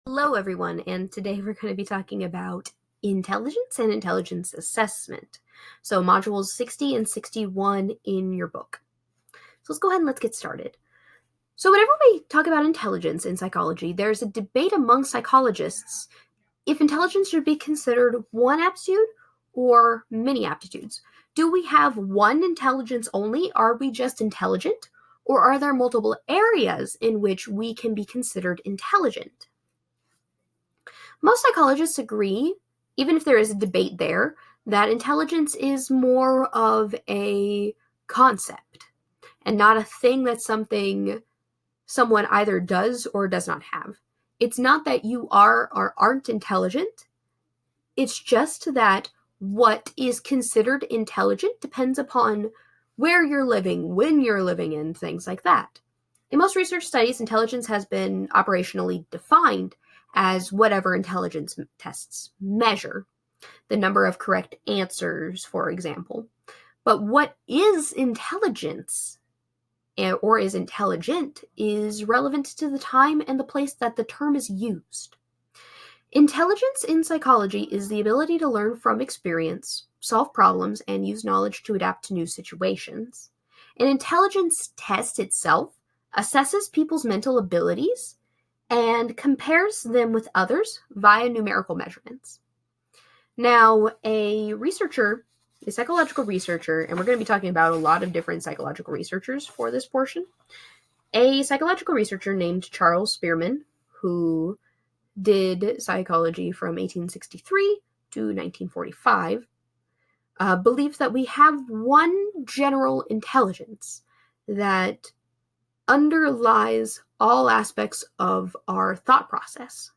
Hello, everyone, and today we're going to be talking about intelligence and intelligence assessment. So, modules 60 and 61 in your book. So, let's go ahead and let's get started. So, whenever we talk about intelligence in psychology, there's a debate among psychologists if intelligence should be considered one aptitude or many aptitudes. Do we have one intelligence only? Are we just intelligent? Or are there multiple areas in which we can be considered intelligent? Most psychologists agree, even if there is a debate there, that intelligence is more of a concept and not a thing that's something someone either does or does not have. It's not that you are or aren't intelligent. It's just that what is considered intelligent depends upon where you're living, when you're living, and things like that. In most research studies, intelligence has been operationally defined as whatever intelligence tests measure, the number of correct answers, for example. But what is intelligence or is intelligent is relevant to the time and the place that the term is used. Intelligence in psychology is the ability to learn from experience, solve problems, and use knowledge to adapt to new situations. An intelligence test itself assesses people's mental abilities and compares them with others via numerical measurements. Now, a psychological researcher, and we're going to be talking about a lot of different psychological researchers for this portion, a psychological researcher named Charles Spearman, who did psychology from 1863 to 1945, believes that we have one general intelligence that underlies all aspects of our thought process.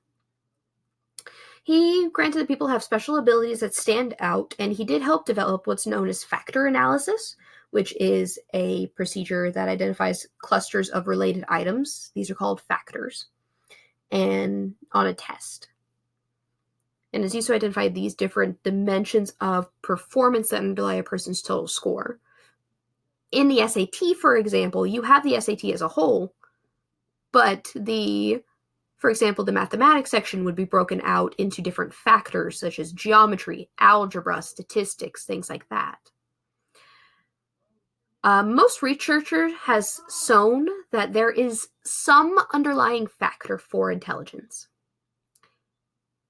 He granted that people have special abilities that stand out, and he did help develop what's known as factor analysis, which is a procedure that identifies clusters of related items. These are called factors, and on a test. And is used to identify these different dimensions of performance that underlie a person's total score. In the SAT, for example, you have the SAT as a whole, but for example, the mathematics section would be broken out into different factors such as geometry, algebra, statistics, things like that. Most researchers has shown that there is some underlying factor for intelligence,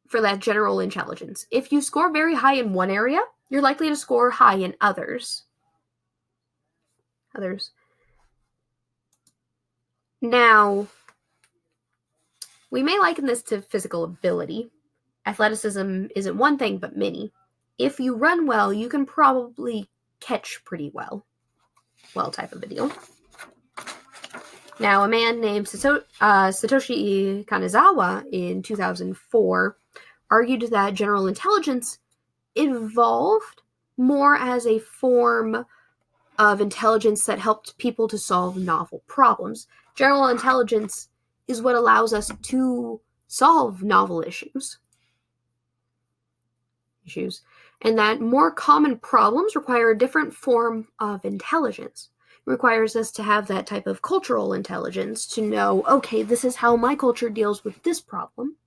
for that general intelligence. If you score very high in one area, you're likely to score high in others. Now, we may liken this to physical ability. Athleticism isn't one thing, but many. If you run well, you can probably catch pretty well. Well, type of a deal. Now, a man named Satoshi Kanazawa in 2004 argued that general intelligence evolved more as a form of intelligence that helped people to solve novel problems. General intelligence is what allows us to solve novel issues. And that more common problems require a different form of intelligence. It requires us to have that type of cultural intelligence to know, okay, this is how my culture deals with this problem.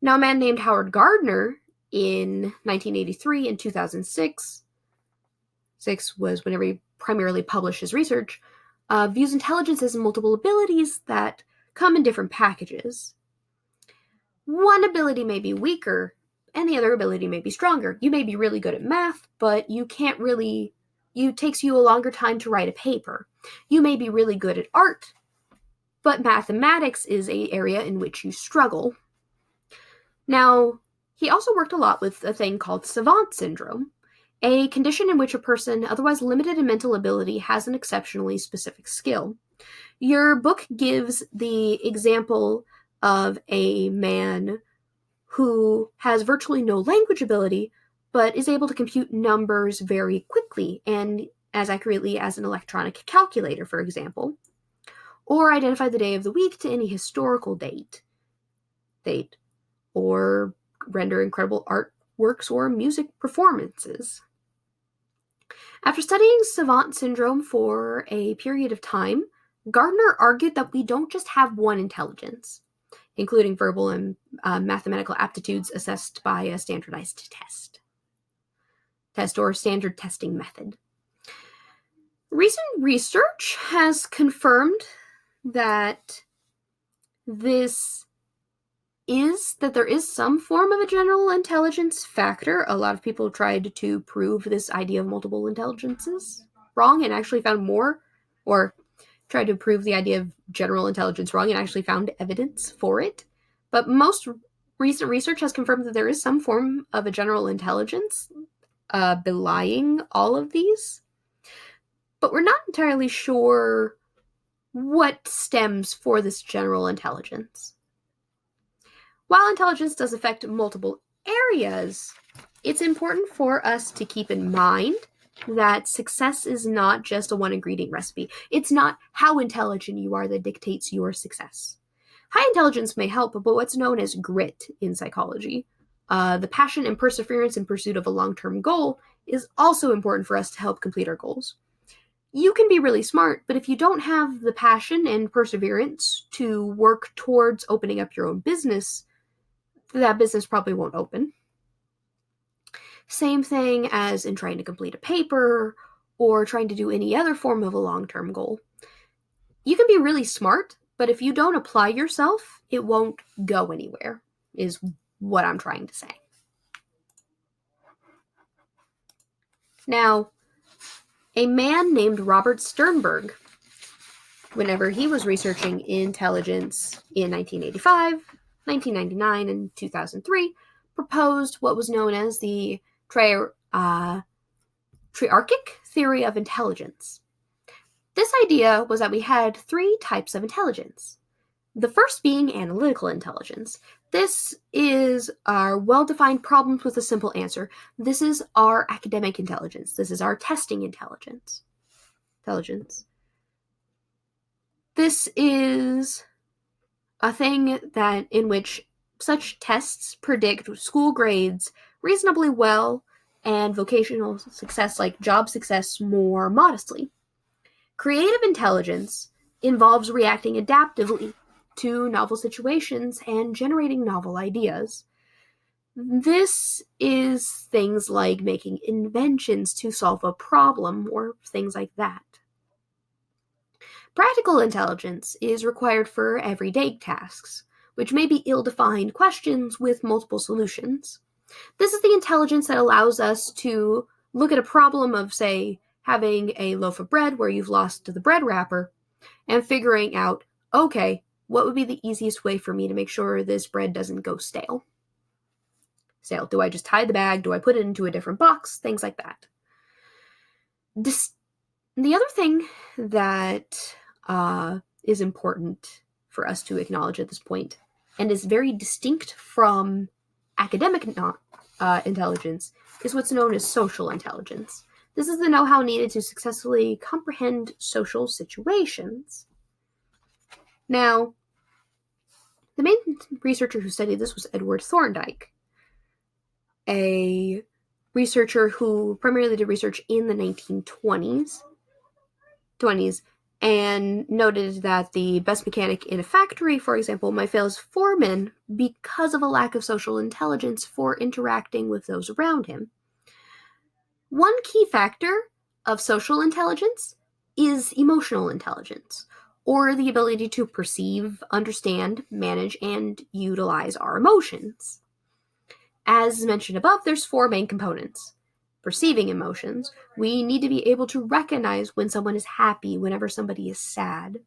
Now, a man named Howard Gardner in 1983 and 2006 was whenever he primarily published his research, views intelligence as multiple abilities that come in different packages. One ability may be weaker, and the other ability may be stronger. You may be really good at math, but it takes you a longer time to write a paper. You may be really good at art, but mathematics is an area in which you struggle. Now, he also worked a lot with a thing called savant syndrome, a condition in which a person otherwise limited in mental ability has an exceptionally specific skill. Your book gives the example of a man who has virtually no language ability, but is able to compute numbers very quickly and as accurately as an electronic calculator, for example, or identify the day of the week to any historical date, or render incredible artworks or music performances. After studying savant syndrome for a period of time, Gardner argued that we don't just have one intelligence, including verbal and mathematical aptitudes assessed by a standardized test or standard testing method. Recent research has confirmed that there is some form of a general intelligence factor. A lot of people tried to prove this idea of multiple intelligences wrong and actually found more, or tried to prove the idea of general intelligence wrong and actually found evidence for it. But most recent research has confirmed that there is some form of a general intelligence belying all of these. But we're not entirely sure what stems for this general intelligence. While intelligence does affect multiple areas, it's important for us to keep in mind that success is not just a one-ingredient recipe. It's not how intelligent you are that dictates your success. High intelligence may help, but what's known as grit in psychology, the passion and perseverance in pursuit of a long-term goal, is also important for us to help complete our goals. You can be really smart, but if you don't have the passion and perseverance to work towards opening up your own business, that business probably won't open. Same thing as in trying to complete a paper or trying to do any other form of a long-term goal. You can be really smart, but if you don't apply yourself, it won't go anywhere, is what I'm trying to say. Now, a man named Robert Sternberg, whenever he was researching intelligence in 1985, 1999, and 2003, proposed what was known as the triarchic theory of intelligence. This idea was that we had three types of intelligence. The first being analytical intelligence. This is our well-defined problems with a simple answer. This is our academic intelligence. This is our testing intelligence. This is a thing that in which such tests predict school grades reasonably well and vocational success, like job success, more modestly. Creative intelligence involves reacting adaptively to novel situations and generating novel ideas. This is things like making inventions to solve a problem or things like that. Practical intelligence is required for everyday tasks, which may be ill-defined questions with multiple solutions. This is the intelligence that allows us to look at a problem of, say, having a loaf of bread where you've lost the bread wrapper and figuring out, okay, what would be the easiest way for me to make sure this bread doesn't go stale? Do I just tie the bag? Do I put it into a different box? Things like that. The other thing that is important for us to acknowledge at this point, and is very distinct from academic intelligence, is what's known as social intelligence. This is the know-how needed to successfully comprehend social situations. Now, the main researcher who studied this was Edward Thorndike, a researcher who primarily did research in the 1920s, and noted that the best mechanic in a factory, for example, might fail as foreman because of a lack of social intelligence for interacting with those around him. One key factor of social intelligence is emotional intelligence, or the ability to perceive, understand, manage, and utilize our emotions. As mentioned above, there's four main components. Perceiving emotions. We need to be able to recognize when someone is happy, whenever somebody is sad,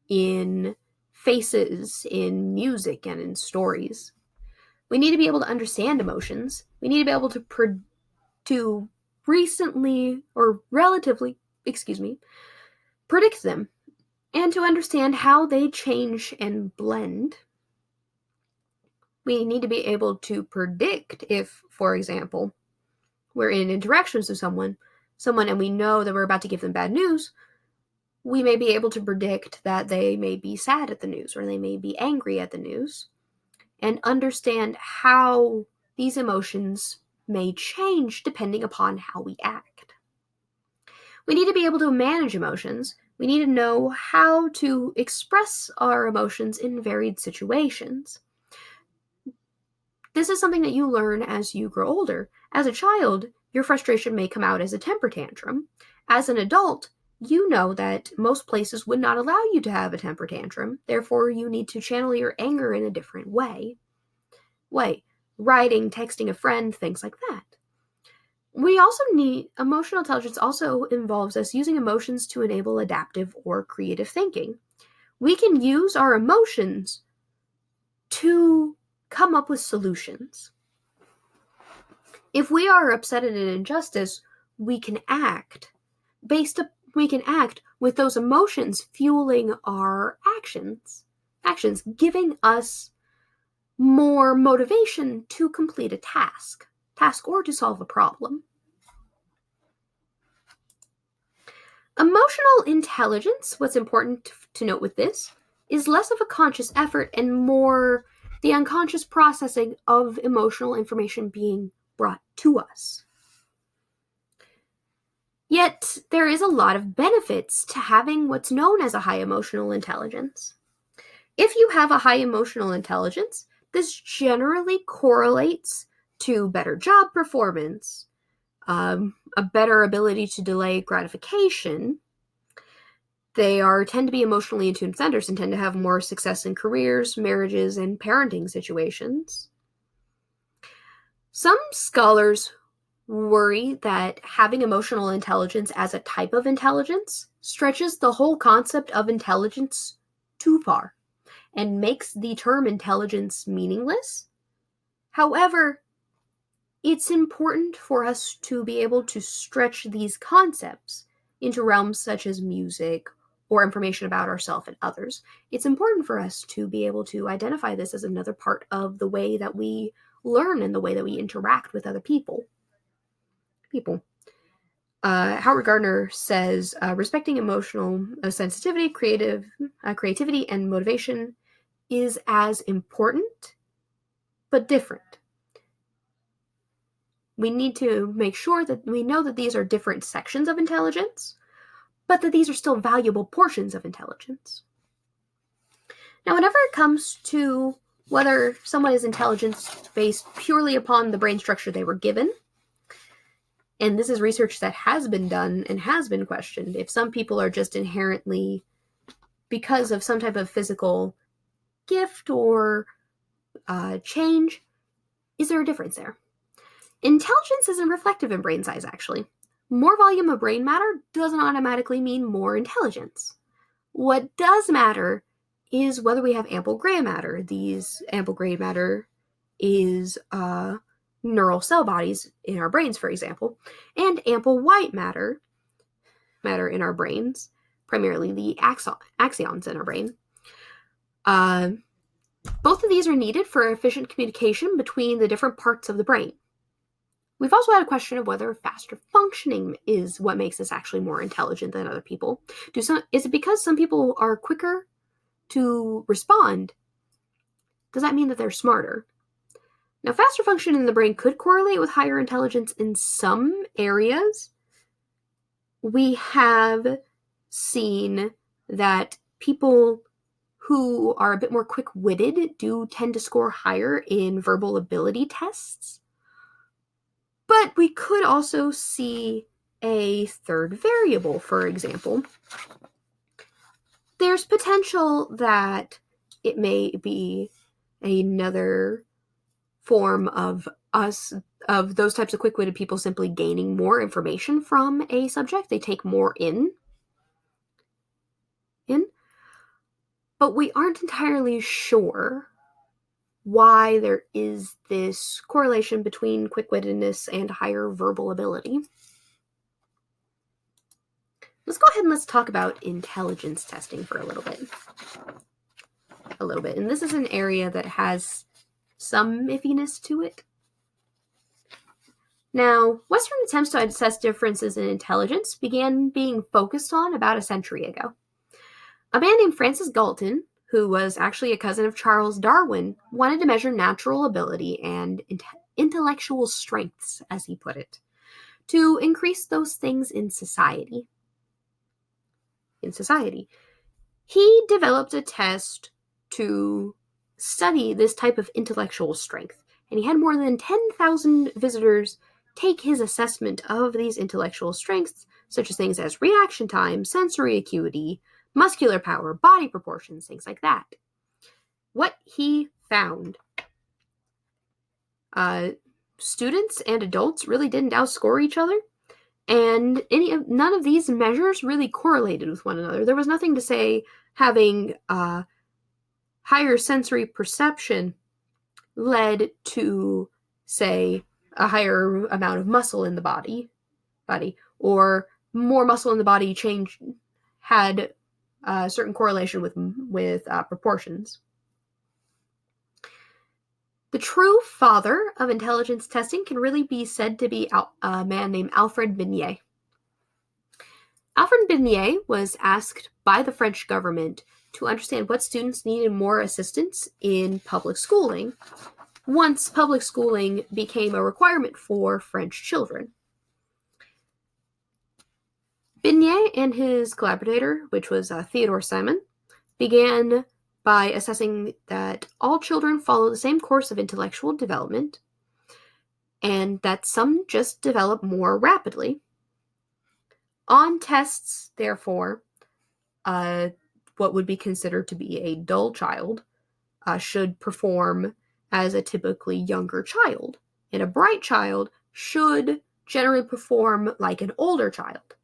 in faces, in music, and in stories. We need to be able to understand emotions. We need to be able to predict them, and to understand how they change and blend. We need to be able to predict if, for example, we're in interactions with someone and we know that we're about to give them bad news, we may be able to predict that they may be sad at the news or they may be angry at the news, and understand how these emotions may change depending upon how we act. We need to be able to manage emotions. We need to know how to express our emotions in varied situations. This is something that you learn as you grow older. As a child, your frustration may come out as a temper tantrum. As an adult, you know that most places would not allow you to have a temper tantrum. Therefore, you need to channel your anger in a different way. Writing, texting a friend, things like that. We also need emotional intelligence also involves us using emotions to enable adaptive or creative thinking. We can use our emotions to come up with solutions. If we are upset at an injustice, we can act with those emotions fueling our actions, giving us more motivation to complete a task or to solve a problem. Emotional intelligence, what's important to note with this, is less of a conscious effort and more the unconscious processing of emotional information being brought to us. Yet, there is a lot of benefits to having what's known as a high emotional intelligence. If you have a high emotional intelligence, this generally correlates to better job performance, a better ability to delay gratification. They tend to be emotionally in tune with others and tend to have more success in careers, marriages, and parenting situations. Some scholars worry that having emotional intelligence as a type of intelligence stretches the whole concept of intelligence too far and makes the term intelligence meaningless. However, it's important for us to be able to stretch these concepts into realms such as music or information about ourselves and others. It's important for us to be able to identify this as another part of the way that we learn and the way that we interact with other people. Howard Gardner says, respecting emotional sensitivity, creativity, and motivation is as important, but different. We need to make sure that we know that these are different sections of intelligence, but that these are still valuable portions of intelligence. Now, whenever it comes to whether someone is intelligence based purely upon the brain structure they were given, and this is research that has been done and has been questioned, if some people are just inherently, because of some type of physical gift or change, is there a difference there? Intelligence isn't reflective in brain size, actually. More volume of brain matter doesn't automatically mean more intelligence. What does matter is whether we have ample gray matter. These ample gray matter is neural cell bodies in our brains, for example, and ample white matter in our brains, primarily the axons in our brain. Both of these are needed for efficient communication between the different parts of the brain. We've also had a question of whether faster functioning is what makes us actually more intelligent than other people. Is it because some people are quicker to respond? Does that mean that they're smarter? Now, faster function in the brain could correlate with higher intelligence in some areas. We have seen that people who are a bit more quick-witted do tend to score higher in verbal ability tests. But we could also see a third variable, for example. There's potential that it may be another form of those types of quick-witted people simply gaining more information from a subject. They take more in. But we aren't entirely sure why there is this correlation between quick-wittedness and higher verbal ability. Let's go ahead and let's talk about intelligence testing for a little bit. And this is an area that has some iffiness to it. Now, Western attempts to assess differences in intelligence began being focused on about a century ago. A man named Francis Galton, who was actually a cousin of Charles Darwin, wanted to measure natural ability and intellectual strengths, as he put it, to increase those things in society. in society. He developed a test to study this type of intellectual strength, and he had more than 10,000 visitors take his assessment of these intellectual strengths, such as things as reaction time, sensory acuity, muscular power, body proportions, things like that. What he found, students and adults really didn't outscore each other, and none of these measures really correlated with one another. There was nothing to say having higher sensory perception led to, say, a higher amount of muscle in the body, or more muscle in the body had a certain correlation with proportions. The true father of intelligence testing can really be said to be a man named Alfred Binet. Alfred Binet was asked by the French government to understand what students needed more assistance in public schooling once public schooling became a requirement for French children. Binet and his collaborator, which was Theodore Simon, began by assessing that all children follow the same course of intellectual development and that some just develop more rapidly. On tests, therefore, what would be considered to be a dull child should perform as a typically younger child, and a bright child should generally perform like an older child.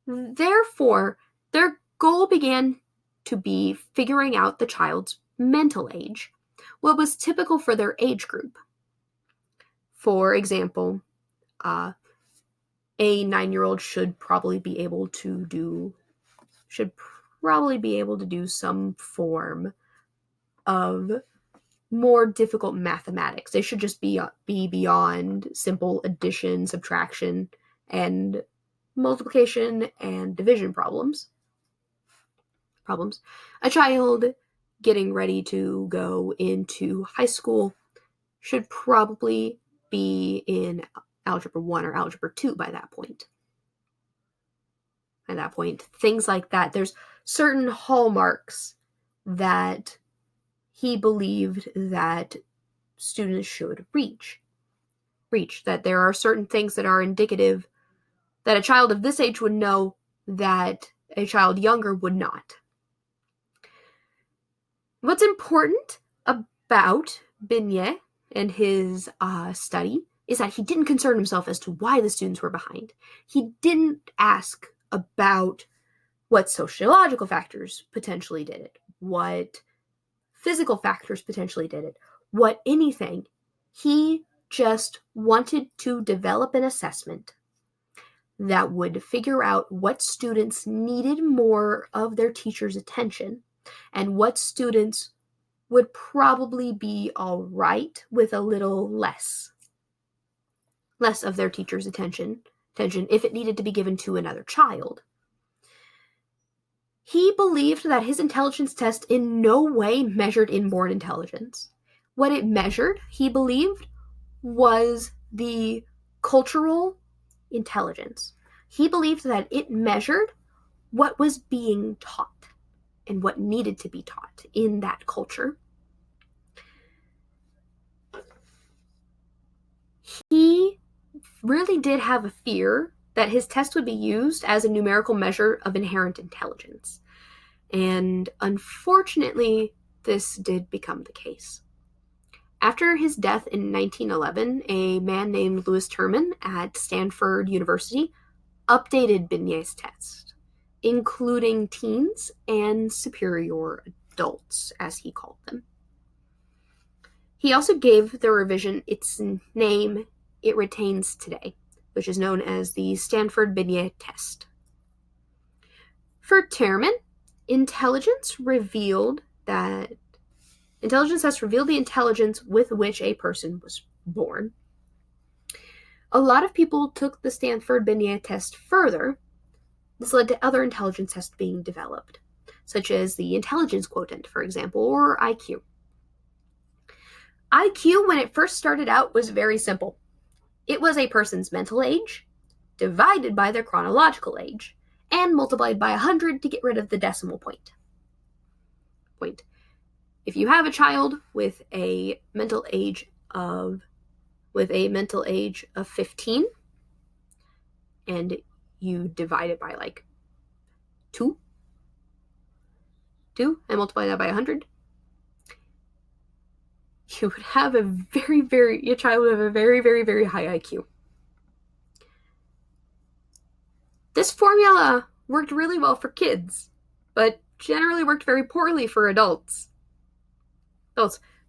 Therefore, their goal began to be figuring out the child's mental age, what was typical for their age group. For example, a 9-year-old should probably be able to do some form of more difficult mathematics. They should just be beyond simple addition, subtraction, and multiplication and division problems. A child getting ready to go into high school should probably be in Algebra 1 or Algebra 2 by that point. Things like that. There's certain hallmarks that he believed that students should reach. That there are certain things that are indicative that a child of this age would know that a child younger would not. What's important about Binet and his study is that he didn't concern himself as to why the students were behind. He didn't ask about what sociological factors potentially did it, what physical factors potentially did it, what anything. He just wanted to develop an assessment that would figure out what students needed more of their teacher's attention and what students would probably be all right with a little less of their teacher's attention if it needed to be given to another child. He believed that his intelligence test in no way measured inborn intelligence. What it measured, he believed, was the cultural intelligence. He believed that it measured what was being taught and what needed to be taught in that culture. He really did have a fear that his test would be used as a numerical measure of inherent intelligence. And unfortunately, this did become the case. After his death in 1911, a man named Louis Terman at Stanford University updated Binet's test, including teens and superior adults, as he called them. He also gave the revision its name it retains today, which is known as the Stanford Binet test. For Terman, intelligence tests revealed the intelligence with which a person was born. A lot of people took the Stanford Binet test further. This led to other intelligence tests being developed, such as the intelligence quotient, for example, or IQ. IQ, when it first started out, was very simple. It was a person's mental age divided by their chronological age, and multiplied by 100 to get rid of the decimal point. If you have a child with a mental age of 15 and you divide it by like 2 and multiply that by 100, you would have your child would have a very, very, very high IQ. This formula worked really well for kids, but generally worked very poorly for adults.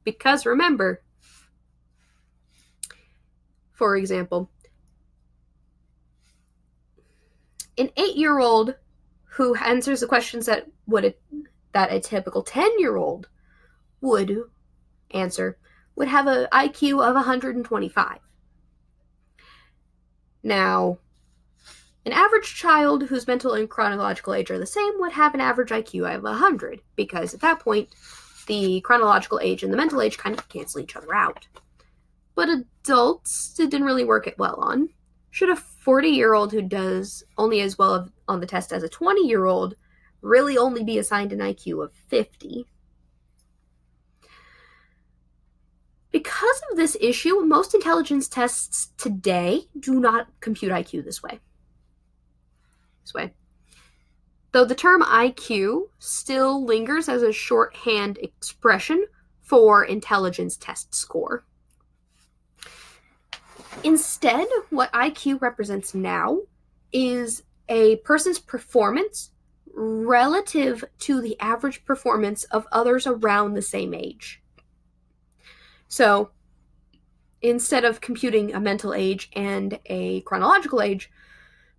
Because remember, for example, an 8-year-old who answers the questions that a typical 10-year-old would answer would have an IQ of 125. Now, an average child whose mental and chronological age are the same would have an average IQ of 100, because at that point, the chronological age and the mental age kind of cancel each other out. But adults, it didn't really work well on. Should a 40-year-old who does only as well on the test as a 20-year-old really only be assigned an IQ of 50? Because of this issue, most intelligence tests today do not compute IQ this way. Though the term IQ still lingers as a shorthand expression for intelligence test score. Instead, what IQ represents now is a person's performance relative to the average performance of others around the same age. So, instead of computing a mental age and a chronological age,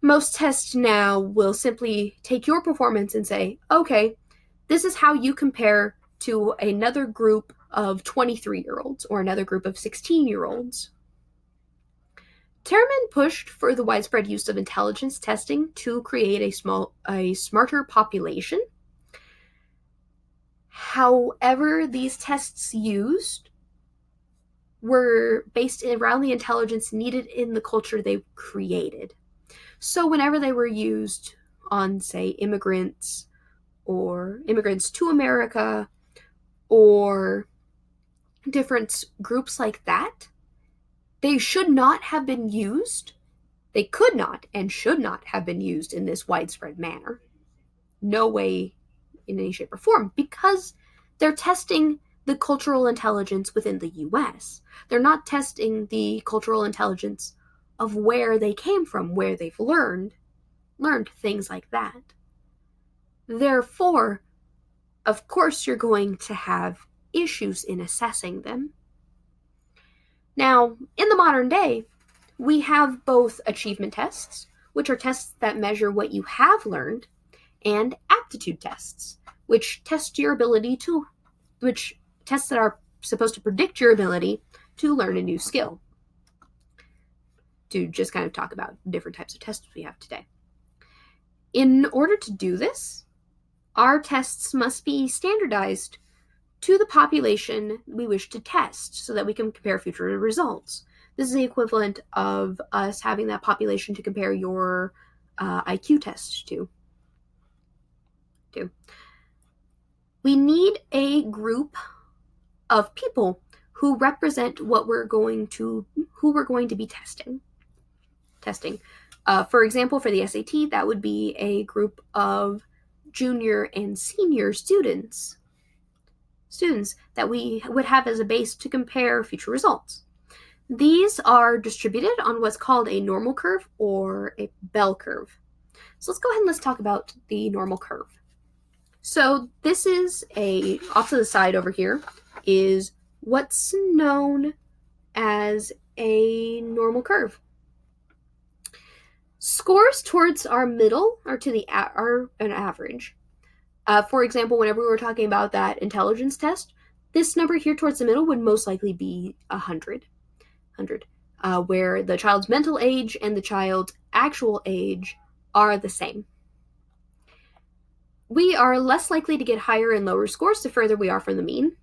most tests now will simply take your performance and say, okay, this is how you compare to another group of 23-year-olds or another group of 16-year-olds. Terman pushed for the widespread use of intelligence testing to create a smarter population. However, these tests used were based around the intelligence needed in the culture they created. So whenever they were used on, say, immigrants or immigrants to America or different groups like that, they should not have been used. They could not and should not have been used in this widespread manner. No way in any shape or form, because they're testing the cultural intelligence within the US. They're not testing the cultural intelligence of where they came from, where they've learned things like that. Therefore, of course, you're going to have issues in assessing them. Now, in the modern day, we have both achievement tests, which are tests that measure what you have learned, and aptitude tests, which tests that are supposed to predict your ability to learn a new skill. To just kind of talk about different types of tests we have today. In order to do this, our tests must be standardized to the population we wish to test so that we can compare future results. This is the equivalent of us having that population to compare your IQ test to. We need a group of people who represent who we're going to be testing. For example, for the SAT, that would be a group of junior and senior students that we would have as a base to compare future results. These are distributed on what's called a normal curve or a bell curve. So let's go ahead and let's talk about the normal curve. So this is off to the side over here is what's known as a normal curve. Scores towards our middle are an average. For example, whenever we were talking about that intelligence test, this number here towards the middle would most likely be 100, where the child's mental age and the child's actual age are the same. We are less likely to get higher and lower scores the further we are from the mean.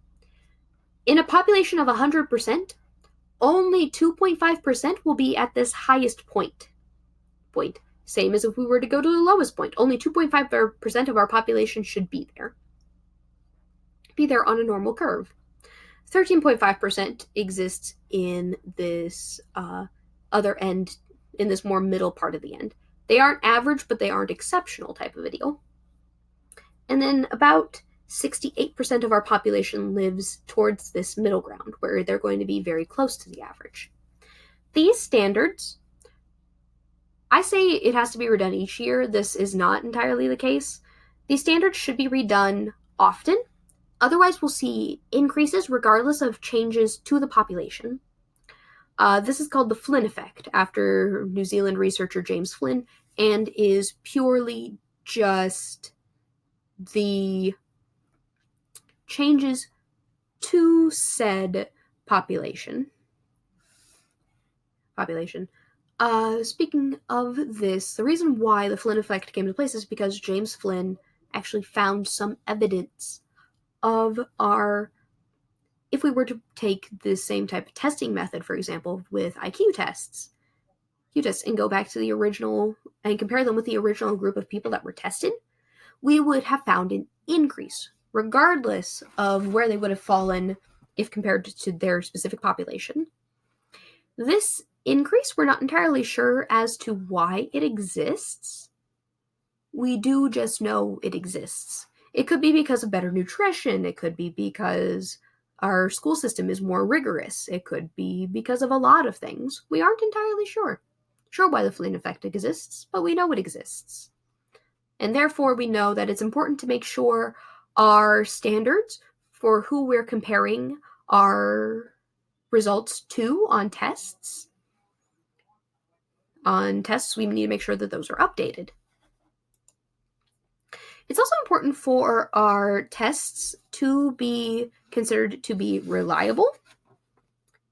In a population of 100%, only 2.5% will be at this highest point. Same as if we were to go to the lowest point. Only 2.5% of our population should be there. Be there on a normal curve. 13.5% exists in this other end, in this more middle part of the end. They aren't average, but they aren't exceptional type of a deal. And then about 68% of our population lives towards this middle ground, where they're going to be very close to the average. These standards, I say it has to be redone each year. This is not entirely the case. These standards should be redone often. Otherwise, we'll see increases regardless of changes to the population. This is called the Flynn effect, after New Zealand researcher James Flynn, and is purely just the changes to said population. Speaking of this, the reason why the Flynn effect came into place is because James Flynn actually found some evidence of if we were to take the same type of testing method, for example, with IQ tests, and go back to the original and compare them with the original group of people that were tested, we would have found an increase, regardless of where they would have fallen if compared to their specific population. This increase, we're not entirely sure as to why it exists. We do just know it exists. It could be because of better nutrition. It could be because our school system is more rigorous. It could be because of a lot of things. We aren't entirely sure why the Flynn effect exists, but we know it exists. And therefore, we know that it's important to make sure our standards for who we're comparing our results to on tests. On tests, we need to make sure that those are updated. It's also important for our tests to be considered to be reliable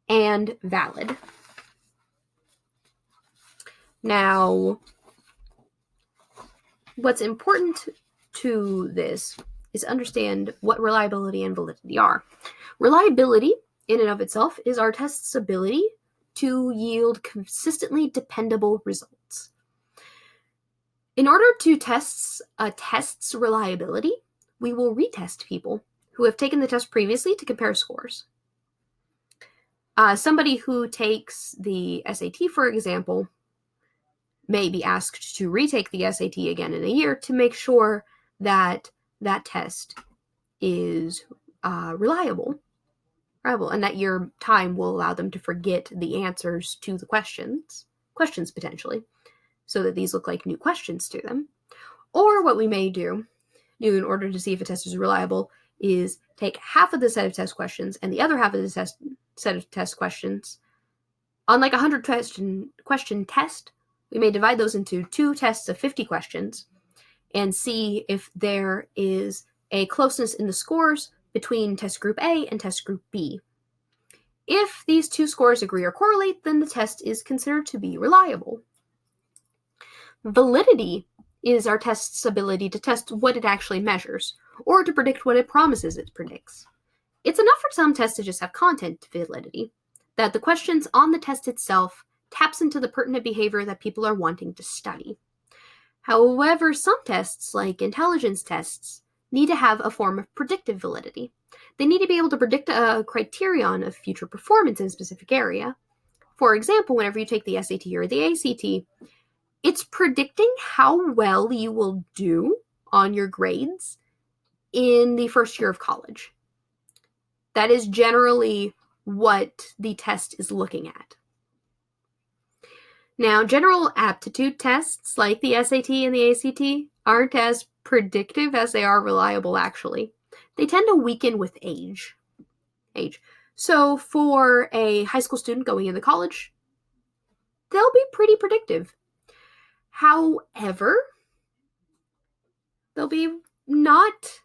and valid. Now, what's important to this is understand what reliability and validity are. Reliability, in and of itself, is our test's ability to yield consistently dependable results. In order to test a test's reliability, we will retest people who have taken the test previously to compare scores. Somebody who takes the SAT, for example, may be asked to retake the SAT again in a year to make sure that that test is reliable, and that your time will allow them to forget the answers to the questions potentially, so that these look like new questions to them. Or what we may do in order to see if a test is reliable is take half of the set of test questions and the other half of the set of test questions on like a 100 question test. We may divide those into 2 tests of 50 questions and see if there is a closeness in the scores between test group A and test group B. If these 2 scores agree or correlate, then the test is considered to be reliable. Validity is our test's ability to test what it actually measures, or to predict what it promises it predicts. It's enough for some tests to just have content validity, that the questions on the test itself taps into the pertinent behavior that people are wanting to study. However, some tests, like intelligence tests, need to have a form of predictive validity. They need to be able to predict a criterion of future performance in a specific area. For example, whenever you take the SAT or the ACT, it's predicting how well you will do on your grades in the first year of college. That is generally what the test is looking at. Now, general aptitude tests like the SAT and the ACT aren't as predictive as they are reliable, actually. They tend to weaken with age. So for a high school student going into college, they'll be pretty predictive. However, they'll be not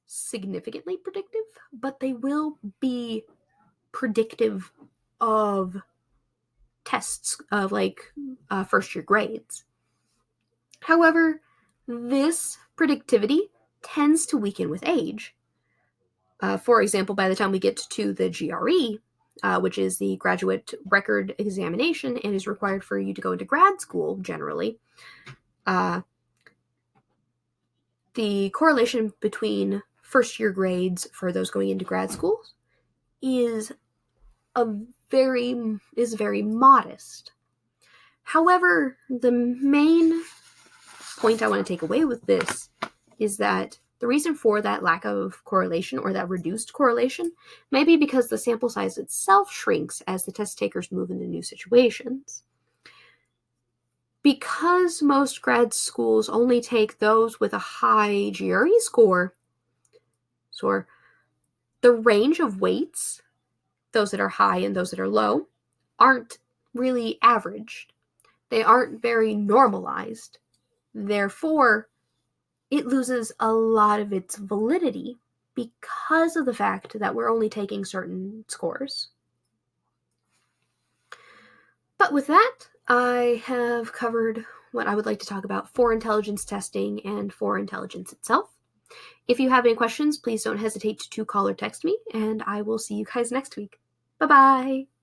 significantly predictive, but they will be predictive of tests of first year grades. However, this predictivity tends to weaken with age. For example, by the time we get to the GRE, which is the graduate record examination and is required for you to go into grad school generally, the correlation between first-year grades for those going into grad school is very modest. However, the main point I want to take away with this is that the reason for that lack of correlation or that reduced correlation may be because the sample size itself shrinks as the test takers move into new situations. Because most grad schools only take those with a high GRE score, so the range of weights, those that are high and those that are low, aren't really averaged. They aren't very normalized. Therefore, it loses a lot of its validity because of the fact that we're only taking certain scores. But with that, I have covered what I would like to talk about for intelligence testing and for intelligence itself. If you have any questions, please don't hesitate to call or text me, and I will see you guys next week. Bye-bye!